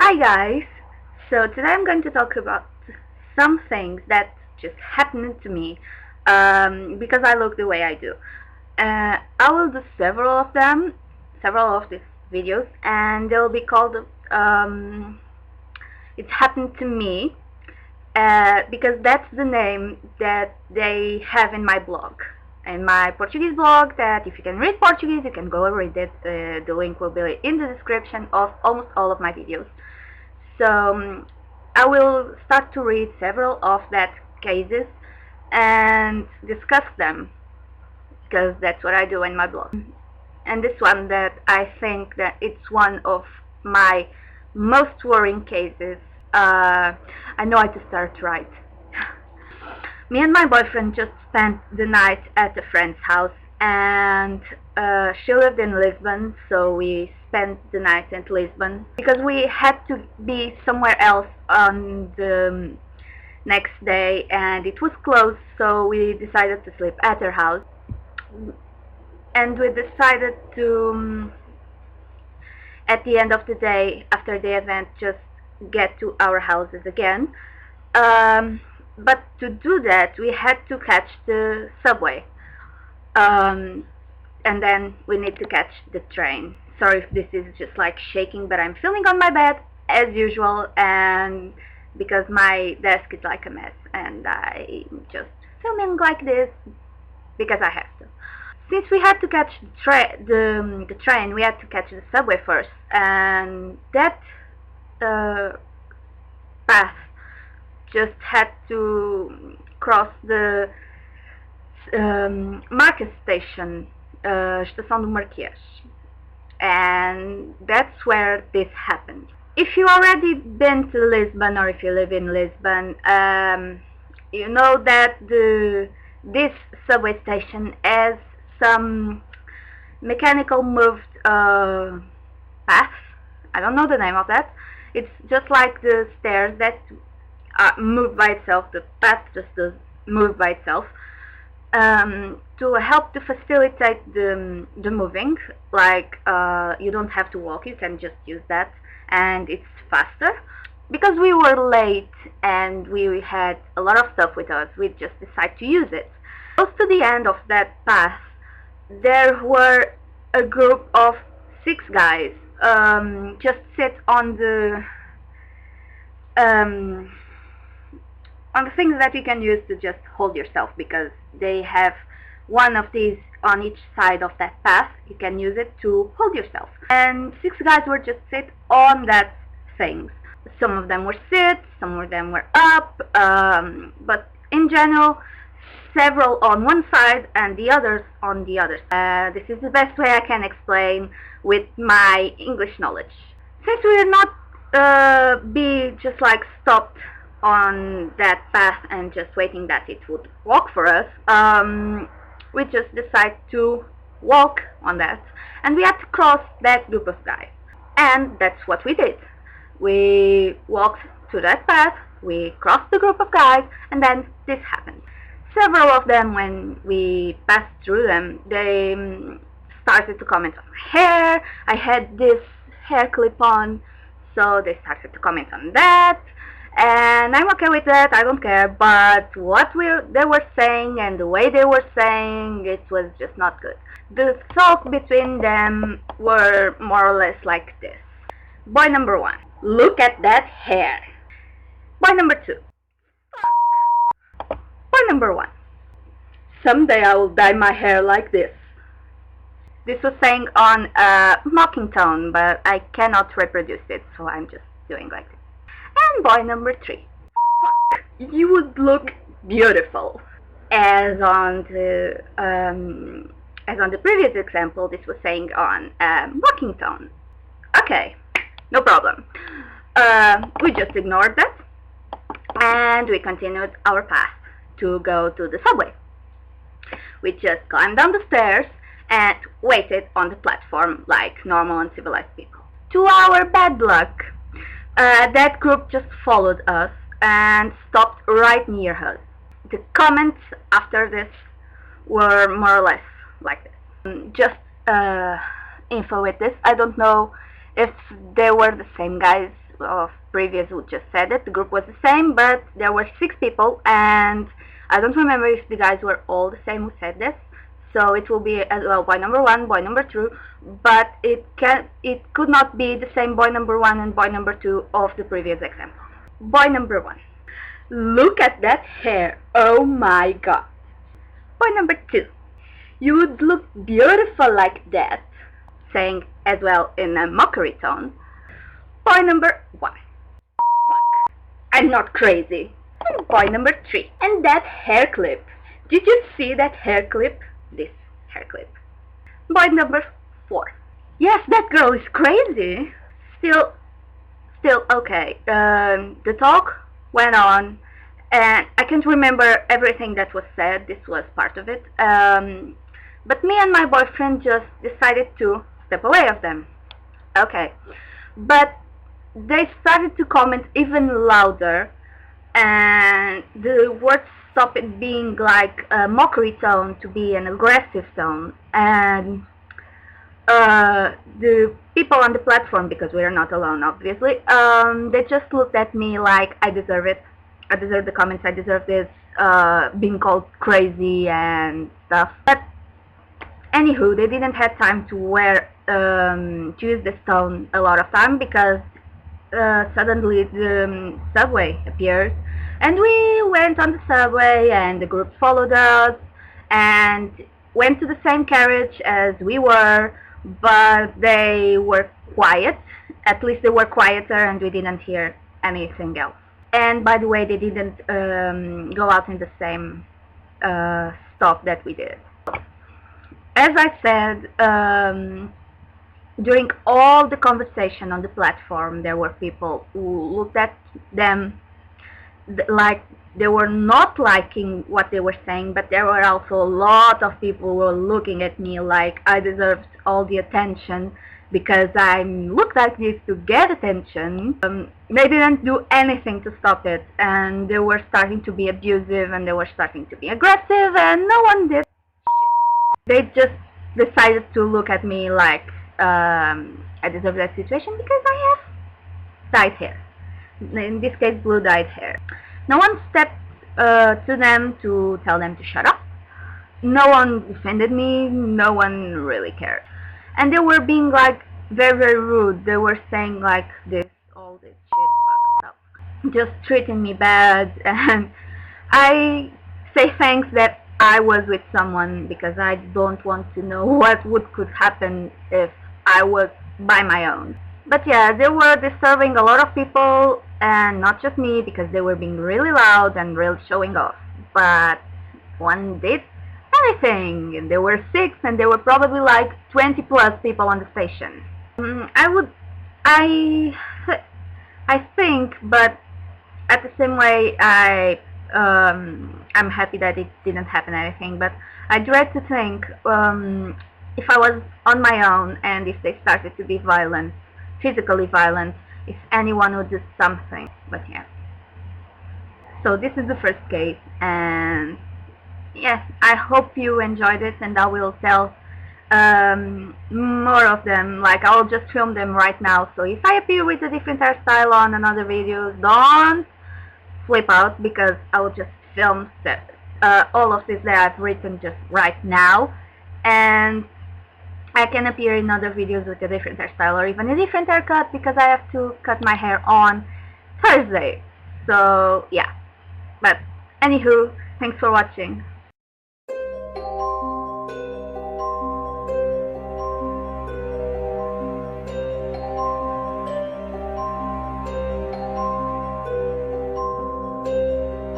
Hi guys! So today I'm going to talk about some things that just happened to me because I look the way I do. I will do several of them, several of these videos, and they'll be called It's Happened to Me because that's the name that they have in my blog. In my Portuguese blog, that if you can read Portuguese, you can go and read it. The link will be in the description of almost all of my videos. So I will start to read several of that cases and discuss them because that's what I do in my blog. And this one that I think that it's one of my most worrying cases. I know how to start right. Me and my boyfriend just spent the night at a friend's house, and she lived in Lisbon, so we spent the night in Lisbon because we had to be somewhere else on the next day and it was closed, so we decided to sleep at her house. And we decided to, at the end of the day, after the event, just get to our houses again. But to do that, we had to catch the subway. And then we need to catch the train. Sorry if this is just like shaking, but I'm filming on my bed as usual, and because my desk is like a mess, and I'm just filming like this because I have to. Since we had to catch the train, we had to catch the subway first, and that path just had to cross the Marchis station, Estação do Marquês, and that's where this happened. If you already been to Lisbon, or if you live in Lisbon, you know that this subway station has some mechanical moved path. I don't know the name of that. It's just like the stairs that move by itself. The path just does move by itself. To help to facilitate the moving, like you don't have to walk, you can just use that, and it's faster. Because we were late and we had a lot of stuff with us, we just decided to use it. Close to the end of that path, there were a group of 6 guys just sit on the things that you can use to just hold yourself, because they have one of these on each side of that path. You can use it to hold yourself, and 6 guys were just sit on that thing. Some of them were sit, some of them were up, but in general several on one side and the others on the other. This is the best way I can explain with my English knowledge. Since we are not be just like stopped on that path and just waiting that it would walk for us, we just decided to walk on that, and we had to cross that group of guys, and that's what we did. We walked to that path, we crossed the group of guys, and then this happened. Several of them, when we passed through them, they started to comment on my hair. I had this hair clip on, so they started to comment on that, and I'm okay with that, I don't care. But what they were saying and the way they were saying, it was just not good. The talk between them were more or less like this. Boy number 1, look at that hair. Boy number 2, boy number 1, someday I will dye my hair like this. This was saying on a mocking tone, but I cannot reproduce it, so I'm just doing like this. And boy number 3, fuck, you would look beautiful. As on the previous example, this was saying on a mocking tone. Okay, no problem. We just ignored that, and we continued our path to go to the subway. We just climbed down the stairs and waited on the platform like normal and civilized people. To our bad luck, that group just followed us and stopped right near us. The comments after this were more or less like this. Just info with this, I don't know if they were the same guys of previous who just said it. The group was the same, but there were 6 people, and I don't remember if the guys were all the same who said this. So it will be as well boy number 1, boy number 2, but it could not be the same boy number 1 and boy number 2 of the previous example. Boy number 1. Look at that hair. Oh my god. Boy number 2. You would look beautiful like that. Saying as well in a mockery tone. Boy number 1. Fuck. I'm not crazy. And boy number 3. And that hair clip. Did you see that hair clip? This hair clip. Boy number 4. Yes, that girl is crazy. Still okay. The talk went on, and I can't remember everything that was said. This was part of it. But me and my boyfriend just decided to step away of them. Okay. But they started to comment even louder, and the words stopped being like a mockery tone to be an aggressive tone, and the people on the platform, because we are not alone obviously, they just looked at me like I deserve it. I deserve the comments, I deserve this, being called crazy and stuff. But anywho, they didn't have time to use this tone a lot of time, because suddenly the subway appeared, and we went on the subway, and the group followed us and went to the same carriage as we were, but they were quiet. At least they were quieter, and we didn't hear anything else. And by the way, they didn't go out in the same stop that we did. As I said, during all the conversation on the platform, there were people who looked at them like they were not liking what they were saying, but there were also a lot of people who were looking at me like I deserved all the attention because I looked like this to get attention. They didn't do anything to stop it, and they were starting to be abusive, and they were starting to be aggressive, and no one did shit. They just decided to look at me like I deserve that situation because I have dyed hair. In this case, blue dyed hair. No one stepped to them to tell them to shut up. No one defended me. No one really cared. And they were being like very, very rude. They were saying like all this shit fucked up, just treating me bad. And I say thanks that I was with someone, because I don't want to know what could happen if I was by my own. But yeah, they were disturbing a lot of people, and not just me, because they were being really loud and really showing off. But one did anything, and there were 6, and there were probably like 20 plus people on the station. I think, but at the same way, I'm happy that it didn't happen anything, but I dread to think if I was on my own and if they started to be violent, physically violent, if anyone would do something. But yeah, so this is the first case, and yeah, I hope you enjoyed it, and I will tell more of them. Like, I'll just film them right now, so if I appear with a different hairstyle on another video, don't flip out, because I will just film all of this that I've written just right now, and I can appear in other videos with a different hairstyle or even a different haircut, because I have to cut my hair on Thursday. So yeah, but anywho, thanks for watching.